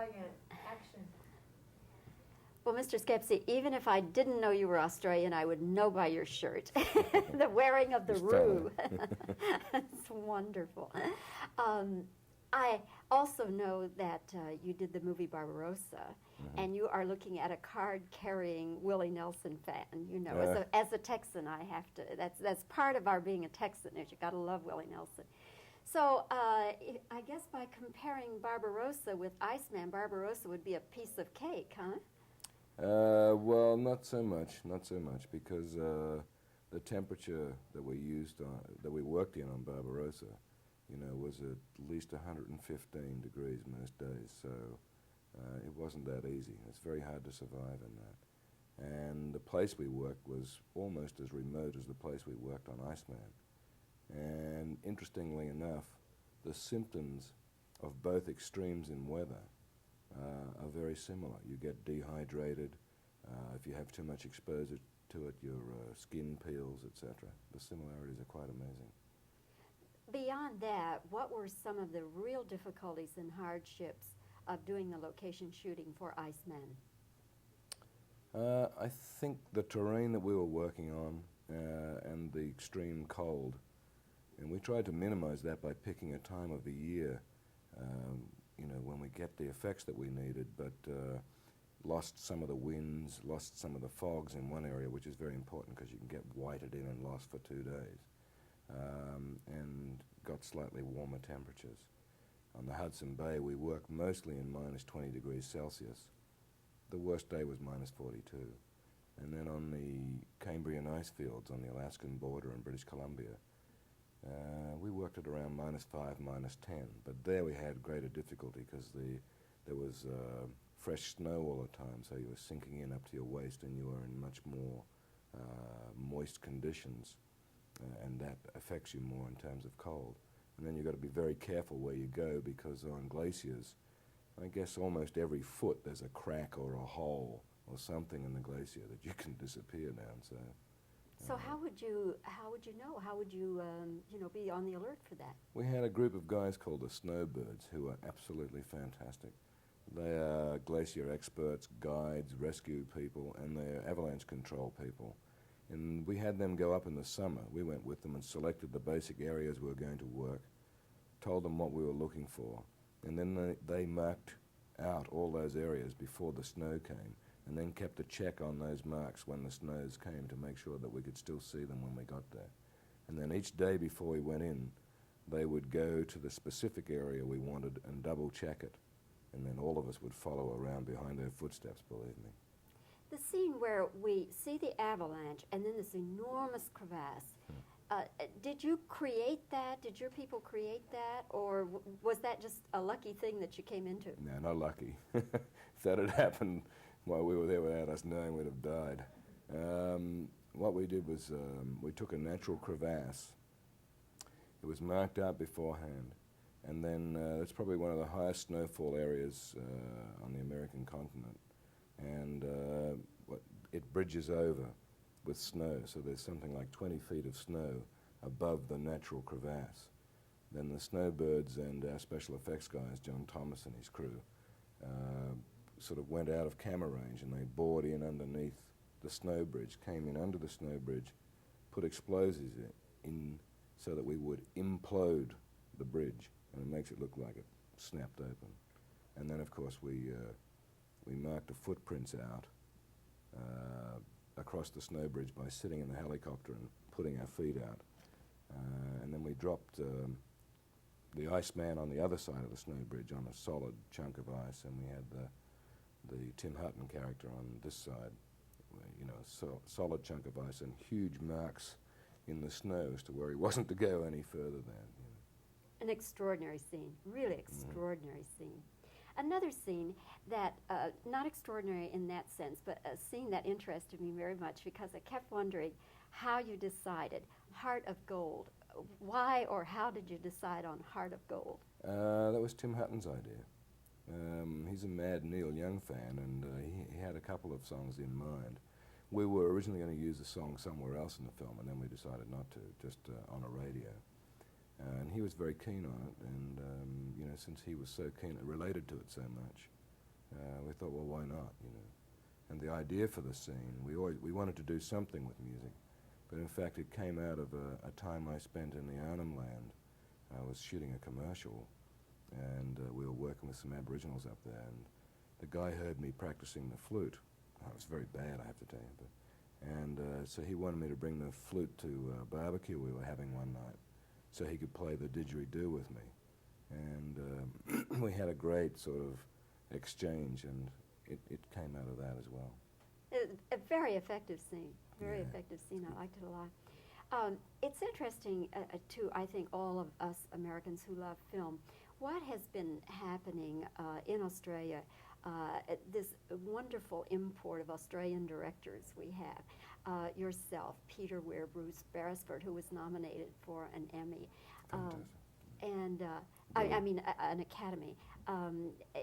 Wygant, action. Well, Mr. Schepisi, even if I didn't know you were Australian, I would know by your shirt. The wearing of the roux. It's wonderful. I also know that you did the movie Barbarossa, and you are looking at a card-carrying Willie Nelson fan. You know, as a Texan, I have to. That's part of our being a Texan. Is you got to love Willie Nelson. So I guess by comparing Barbarossa with Iceman, Barbarossa would be a piece of cake, huh? Well, not so much, because the temperature that we worked in on Barbarossa, you know, was at least 115 degrees most days, so it wasn't that easy. It's very hard to survive in that. And the place we worked was almost as remote as the place we worked on Iceman. And interestingly enough, the symptoms of both extremes in weather are very similar. You get dehydrated. If you have too much exposure to it, your skin peels, etc. The similarities are quite amazing. Beyond that, what were some of the real difficulties and hardships of doing the location shooting for Iceman? I think the terrain that we were working on and the extreme cold, and we tried to minimize that by picking a time of the year you know, when we get the effects that we needed, but lost some of the winds, lost some of the fogs in one area, which is very important because you can get whited in and lost for 2 days, and got slightly warmer temperatures. On the Hudson Bay, we worked mostly in minus 20 degrees Celsius. The worst day was minus 42. And then on the Cambrian ice fields on the Alaskan border in British Columbia, we worked at around minus 5, minus 10, but there we had greater difficulty because there was fresh snow all the time, so you were sinking in up to your waist and you were in much more moist conditions, and that affects you more in terms of cold. And then you've got to be very careful where you go because on glaciers, I guess almost every foot there's a crack or a hole or something in the glacier that you can disappear down. So how would you know? How would you, you know, be on the alert for that? We had a group of guys called the Snowbirds who are absolutely fantastic. They are glacier experts, guides, rescue people, and they're avalanche control people. And we had them go up in the summer. We went with them and selected the basic areas we were going to work, told them what we were looking for, and then they marked out all those areas before the snow came, and then kept a check on those marks when the snows came to make sure that we could still see them when we got there. And then each day before we went in, they would go to the specific area we wanted and double check it. And then all of us would follow around behind their footsteps, believe me. The scene where we see the avalanche and then this enormous crevasse, did you create that? Did your people create that? Or was that just a lucky thing that you came into? No, not lucky. If that had happened while we were there without us knowing, we'd have died. What we did was we took a natural crevasse. It was marked out beforehand. And then it's probably one of the highest snowfall areas on the American continent. And it bridges over with snow, so there's something like 20 feet of snow above the natural crevasse. Then the Snowbirds and our special effects guys, John Thomas and his crew, sort of went out of camera range and they bored in underneath the snow bridge, came in under the snow bridge, put explosives in so that we would implode the bridge, and it makes it look like it snapped open. And then, of course, we marked the footprints out across the snow bridge by sitting in the helicopter and putting our feet out. And then we dropped the Iceman on the other side of the snow bridge on a solid chunk of ice, and we had the Tim Hutton character on this side, you know, solid chunk of ice and huge marks in the snow as to where he wasn't to go any further than. You know. An extraordinary scene, really extraordinary scene. Another scene that, not extraordinary in that sense, but a scene that interested me very much because I kept wondering how you decided Heart of Gold. Why or how did you decide on Heart of Gold? That was Tim Hutton's idea. He's a Mad Neil Young fan, and he had a couple of songs in mind. We were originally going to use the song somewhere else in the film, and then we decided not to, just on a radio. And he was very keen on it, and you know, since he was so keen, related to it so much, We thought, well, why not, you know? And the idea for the scene, we wanted to do something with music, but in fact it came out of a time I spent in the Arnhem Land. I was shooting a commercial, and we were working with some Aboriginals up there, and the guy heard me practicing the flute. I was very bad, I have to tell you, so he wanted me to bring the flute to a barbecue we were having one night, so he could play the didgeridoo with me. And we had a great sort of exchange, and it came out of that as well. A very effective scene. Very Yeah. effective scene. I liked it a lot. It's interesting to, I think, all of us Americans who love film, what has been happening in Australia, this wonderful import of Australian directors we have. Yourself, Peter Weir, Bruce Beresford, who was nominated for an Emmy. Fantastic. And I mean, an Academy.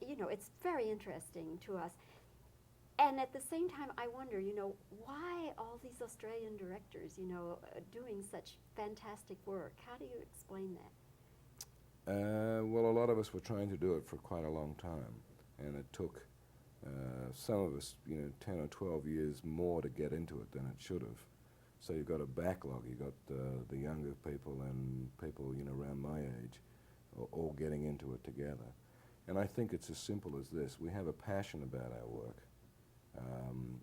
You know, it's very interesting to us. And at the same time, I wonder, you know, why all these Australian directors, you know, doing such fantastic work? How do you explain that? Well, a lot of us were trying to do it for quite a long time, and it took some of us, you know, 10 or 12 years more to get into it than it should have. So you've got a backlog. You've got the younger people and people, you know, around my age, all getting into it together. And I think it's as simple as this. We have a passion about our work,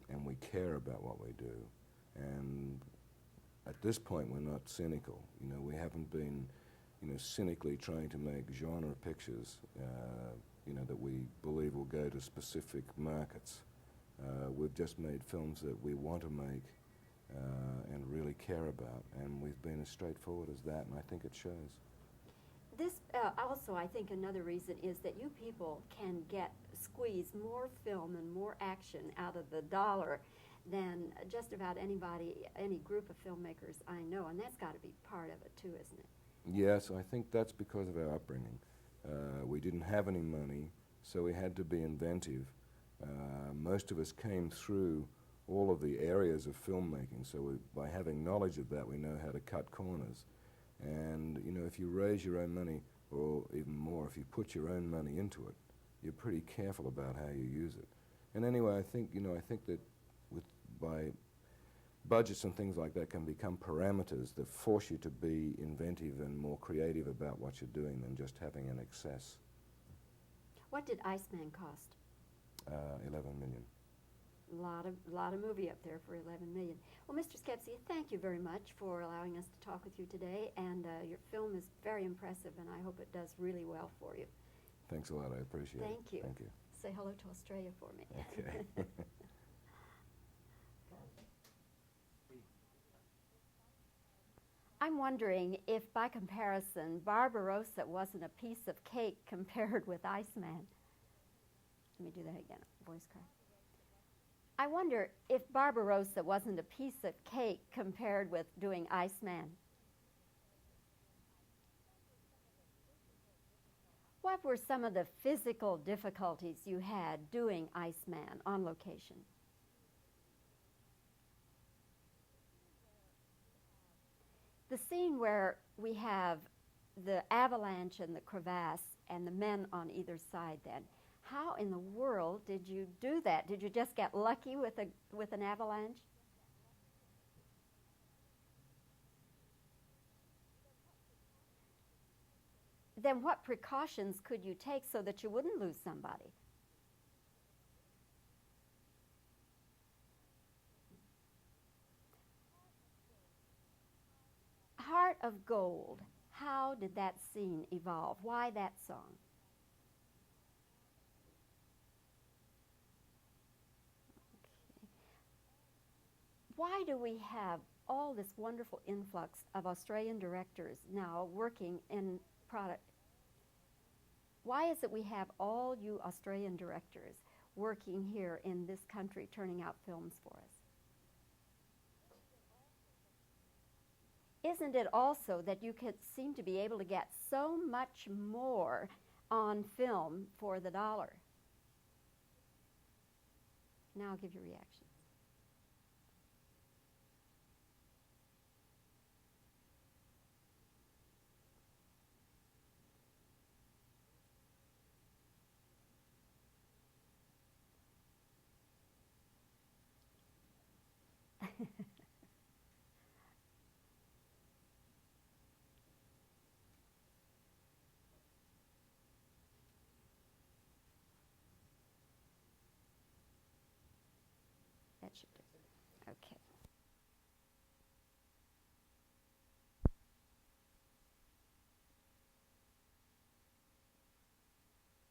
and we care about what we do. And at this point, we're not cynical. You know, we haven't been, you know, cynically trying to make genre pictures, you know, that we believe will go to specific markets. We've just made films that we want to make and really care about, and we've been as straightforward as that, and I think it shows. This also, I think another reason is that you people can squeeze more film and more action out of the dollar than just about anybody, any group of filmmakers I know, and that's got to be part of it too, isn't it? Yes, I think that's because of our upbringing. We didn't have any money, so we had to be inventive. Most of us came through all of the areas of filmmaking, so by having knowledge of that, we know how to cut corners. And, you know, if you raise your own money, or even more, if you put your own money into it, you're pretty careful about how you use it. And anyway, I think, you know, I think that by budgets and things like that can become parameters that force you to be inventive and more creative about what you're doing than just having an excess. What did Iceman cost? 11 million. Lot of movie up there for 11 million. Well, Mr. Schepisi, thank you very much for allowing us to talk with you today, and your film is very impressive, and I hope it does really well for you. Thanks a lot. I appreciate it. Thank you. Thank you. Say hello to Australia for me. Okay. I'm wondering if, by comparison, Barbarossa wasn't a piece of cake compared with Iceman. Let me do that again, voice crack. I wonder if Barbarossa wasn't a piece of cake compared with doing Iceman. What were some of the physical difficulties you had doing Iceman on location? The scene where we have the avalanche and the crevasse and the men on either side then, how in the world did you do that? Did you just get lucky with an avalanche? Then what precautions could you take so that you wouldn't lose somebody? Heart of Gold, how did that scene evolve? Why that song? Why do we have all this wonderful influx of Australian directors now working in product? Why is it we have all you Australian directors working here in this country turning out films for us? Isn't it also that you could seem to be able to get so much more on film for the dollar? Now I'll give you reactions. That should do.